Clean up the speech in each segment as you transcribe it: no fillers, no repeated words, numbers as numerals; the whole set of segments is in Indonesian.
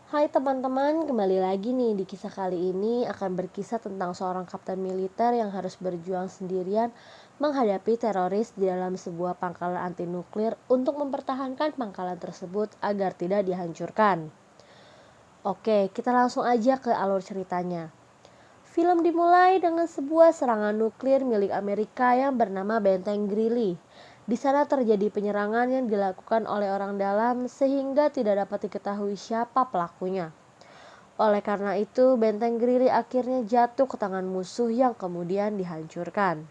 Hai teman-teman, kembali lagi nih di kisah kali ini akan berkisah tentang seorang kapten militer yang harus berjuang sendirian menghadapi teroris di dalam sebuah pangkalan anti nuklir untuk mempertahankan pangkalan tersebut agar tidak dihancurkan. Oke, kita langsung aja ke alur ceritanya. Film dimulai dengan sebuah serangan nuklir milik Amerika yang bernama Benteng Greely. Di sana terjadi penyerangan yang dilakukan oleh orang dalam sehingga tidak dapat diketahui siapa pelakunya. Oleh karena itu, Benteng Greely akhirnya jatuh ke tangan musuh yang kemudian dihancurkan.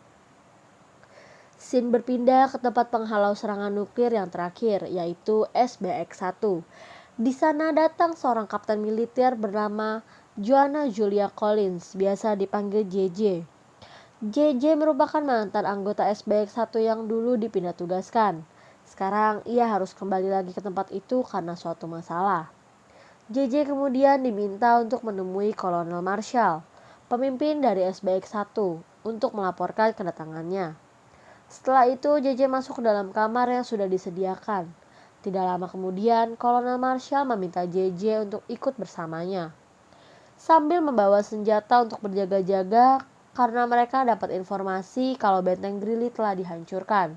Scene berpindah ke tempat penghalau serangan nuklir yang terakhir, yaitu SBX-1. Di sana datang seorang kapten militer bernama Joanna Julia Collins, biasa dipanggil JJ. JJ merupakan mantan anggota SBX-1 yang dulu dipindah tugaskan. Sekarang ia harus kembali lagi ke tempat itu karena suatu masalah. JJ kemudian diminta untuk menemui Kolonel Marshall, pemimpin dari SBX-1, untuk melaporkan kedatangannya. Setelah itu JJ masuk ke dalam kamar yang sudah disediakan. Tidak lama kemudian, Kolonel Marshall meminta JJ untuk ikut bersamanya, sambil membawa senjata untuk berjaga-jaga karena mereka dapat informasi kalau Benteng Greely telah dihancurkan.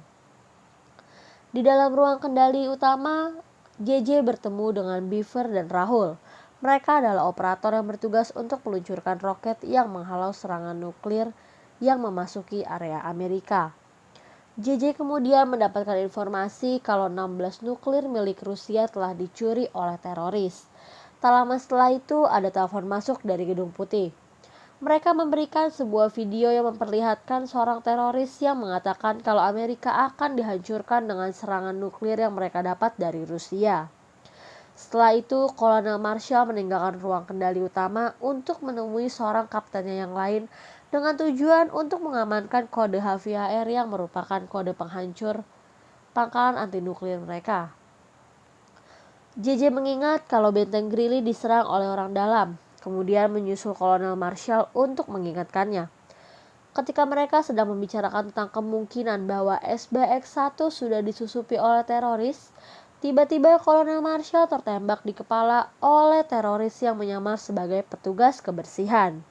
Di dalam ruang kendali utama, JJ bertemu dengan Beaver dan Rahul. Mereka adalah operator yang bertugas untuk meluncurkan roket yang menghalau serangan nuklir yang memasuki area Amerika. JJ kemudian mendapatkan informasi kalau 16 nuklir milik Rusia telah dicuri oleh teroris. Tak lama setelah itu ada telepon masuk dari Gedung Putih. Mereka memberikan sebuah video yang memperlihatkan seorang teroris yang mengatakan kalau Amerika akan dihancurkan dengan serangan nuklir yang mereka dapat dari Rusia. Setelah itu, Kolonel Marshall meninggalkan ruang kendali utama untuk menemui seorang kaptennya yang lain dengan tujuan untuk mengamankan kode HVAR yang merupakan kode penghancur pangkalan anti nuklir mereka. JJ mengingat kalau Benteng Greely diserang oleh orang dalam, kemudian menyusul Kolonel Marshall untuk mengingatkannya. Ketika mereka sedang membicarakan tentang kemungkinan bahwa SBX-1 sudah disusupi oleh teroris, tiba-tiba Kolonel Marshall tertembak di kepala oleh teroris yang menyamar sebagai petugas kebersihan.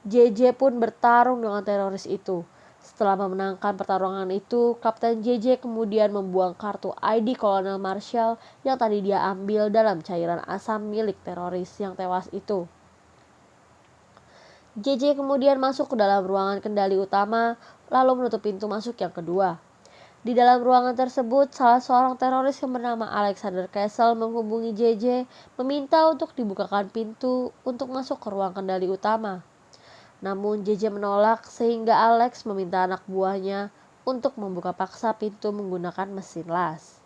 JJ pun bertarung dengan teroris itu. Setelah memenangkan pertarungan itu, Kapten JJ kemudian membuang kartu ID Kolonel Marshall yang tadi dia ambil dalam cairan asam milik teroris yang tewas itu. JJ kemudian masuk ke dalam ruangan kendali utama, lalu menutup pintu masuk yang kedua. Di dalam ruangan tersebut, salah seorang teroris yang bernama Alexander Castle menghubungi JJ, meminta untuk dibukakan pintu untuk masuk ke ruang kendali utama. Namun JJ menolak sehingga Alex meminta anak buahnya untuk membuka paksa pintu menggunakan mesin las.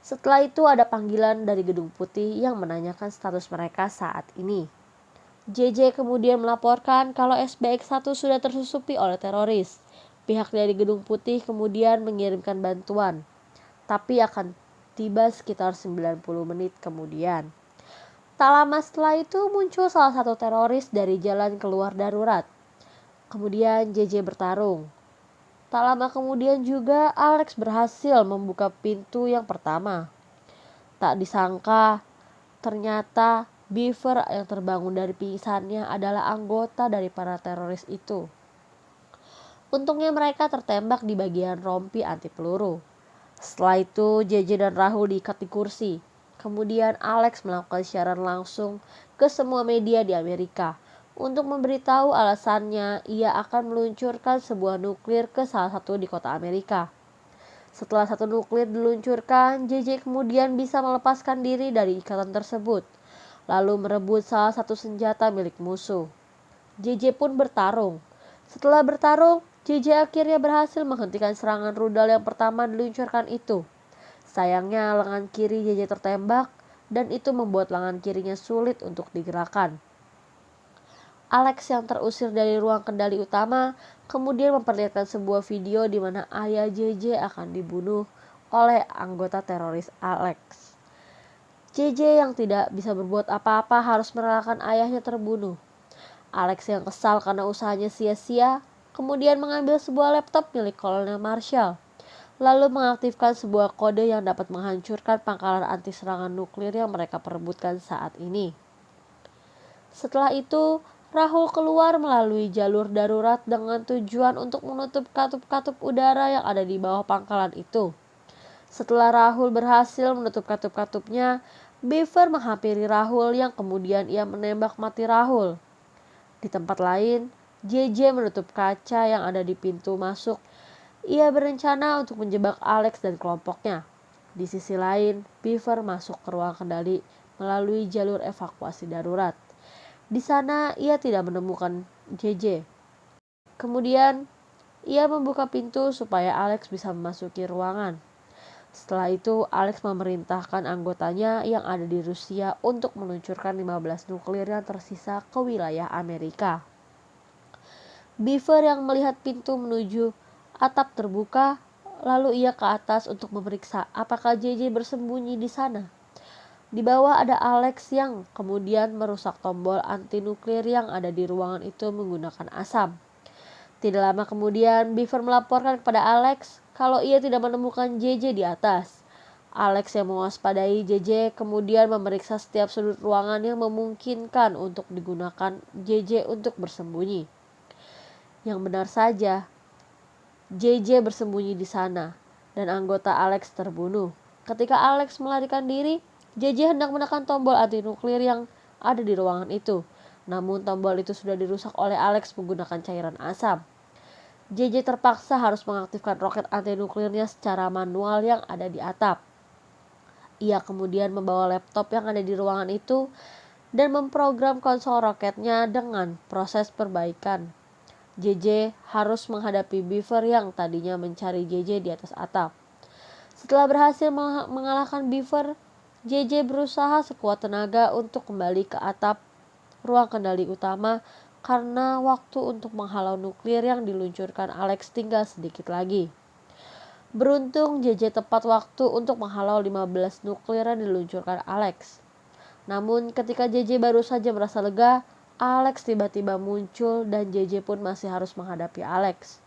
Setelah itu ada panggilan dari Gedung Putih yang menanyakan status mereka saat ini. JJ kemudian melaporkan kalau SBX-1 sudah tersusupi oleh teroris. Pihak dari Gedung Putih kemudian mengirimkan bantuan, tapi akan tiba sekitar 90 menit kemudian. Tak lama setelah itu muncul salah satu teroris dari jalan keluar darurat. Kemudian JJ bertarung. Tak lama kemudian juga Alex berhasil membuka pintu yang pertama. Tak disangka, ternyata Beaver yang terbangun dari pingsannya adalah anggota dari para teroris itu. Untungnya mereka tertembak di bagian rompi anti peluru. Setelah itu JJ dan Rahul diikat di kursi. Kemudian Alex melakukan siaran langsung ke semua media di Amerika untuk memberitahu alasannya ia akan meluncurkan sebuah nuklir ke salah satu di kota Amerika. Setelah satu nuklir diluncurkan, JJ kemudian bisa melepaskan diri dari ikatan tersebut, lalu merebut salah satu senjata milik musuh. JJ pun bertarung. Setelah bertarung, JJ akhirnya berhasil menghentikan serangan rudal yang pertama diluncurkan itu. Sayangnya lengan kiri JJ tertembak dan itu membuat lengan kirinya sulit untuk digerakkan. Alex yang terusir dari ruang kendali utama kemudian memperlihatkan sebuah video di mana ayah JJ akan dibunuh oleh anggota teroris Alex. JJ yang tidak bisa berbuat apa-apa harus merelakan ayahnya terbunuh. Alex yang kesal karena usahanya sia-sia kemudian mengambil sebuah laptop milik Kolonel Marshall. lalu mengaktifkan sebuah kode yang dapat menghancurkan pangkalan anti serangan nuklir yang mereka perebutkan saat ini. Setelah itu, Rahul keluar melalui jalur darurat dengan tujuan untuk menutup katup-katup udara yang ada di bawah pangkalan itu. Setelah Rahul berhasil menutup katup-katupnya, Beaver menghampiri Rahul yang kemudian ia menembak mati Rahul. Di tempat lain, JJ menutup kaca yang ada di pintu masuk. Ia berencana untuk menjebak Alex dan kelompoknya. Di sisi lain, Beaver masuk ke ruang kendali melalui jalur evakuasi darurat. Di sana, ia tidak menemukan JJ. Kemudian, ia membuka pintu supaya Alex bisa memasuki ruangan. Setelah itu, Alex memerintahkan anggotanya yang ada di Rusia untuk meluncurkan 15 nuklir yang tersisa ke wilayah Amerika. Beaver yang melihat pintu menuju atap terbuka, lalu ia ke atas untuk memeriksa apakah JJ bersembunyi di sana. Di bawah ada Alex yang kemudian merusak tombol anti nuklir yang ada di ruangan itu menggunakan asam. Tidak lama kemudian, Beaver melaporkan kepada Alex kalau ia tidak menemukan JJ di atas. Alex yang mewaspadai JJ kemudian memeriksa setiap sudut ruangan yang memungkinkan untuk digunakan JJ untuk bersembunyi. Yang benar saja, JJ bersembunyi di sana dan anggota Alex terbunuh. Ketika Alex melarikan diri, JJ hendak menekan tombol anti nuklir yang ada di ruangan itu. Namun tombol itu sudah dirusak oleh Alex menggunakan cairan asam. JJ terpaksa harus mengaktifkan roket anti nuklirnya secara manual yang ada di atap. Ia kemudian membawa laptop yang ada di ruangan itu dan memprogram konsol roketnya dengan proses perbaikan. JJ harus menghadapi Beaver yang tadinya mencari JJ di atas atap. Setelah berhasil mengalahkan Beaver, JJ berusaha sekuat tenaga untuk kembali ke atap ruang kendali utama karena waktu untuk menghalau nuklir yang diluncurkan Alex tinggal sedikit lagi. Beruntung JJ tepat waktu untuk menghalau 15 nuklir yang diluncurkan Alex. Namun ketika JJ baru saja merasa lega, Alex tiba-tiba muncul dan JJ pun masih harus menghadapi Alex.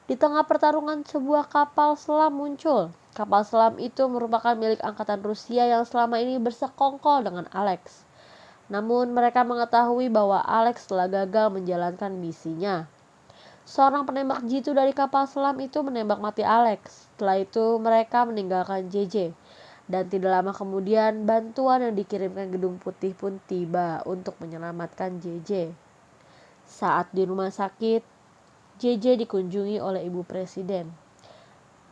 Di tengah pertarungan sebuah kapal selam muncul. Kapal selam itu merupakan milik angkatan Rusia yang selama ini bersekongkol dengan Alex. Namun mereka mengetahui bahwa Alex telah gagal menjalankan misinya. Seorang penembak jitu dari kapal selam itu menembak mati Alex. Setelah itu mereka meninggalkan JJ. Dan tidak lama kemudian bantuan yang dikirimkan Gedung Putih pun tiba untuk menyelamatkan JJ. Saat di rumah sakit, JJ dikunjungi oleh Ibu Presiden.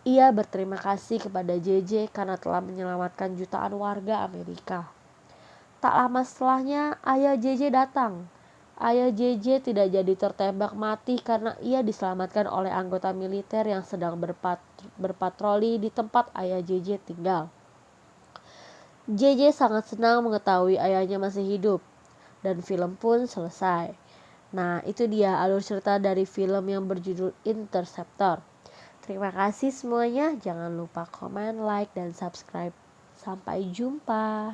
Ia berterima kasih kepada JJ karena telah menyelamatkan jutaan warga Amerika. Tak lama setelahnya, ayah JJ datang. Ayah JJ tidak jadi tertembak mati karena ia diselamatkan oleh anggota militer yang sedang berpatroli di tempat ayah JJ tinggal. JJ sangat senang mengetahui ayahnya masih hidup, dan film pun selesai. Nah, itu dia alur cerita dari film yang berjudul Interceptor. Terima kasih semuanya, jangan lupa komen, like, dan subscribe. Sampai jumpa.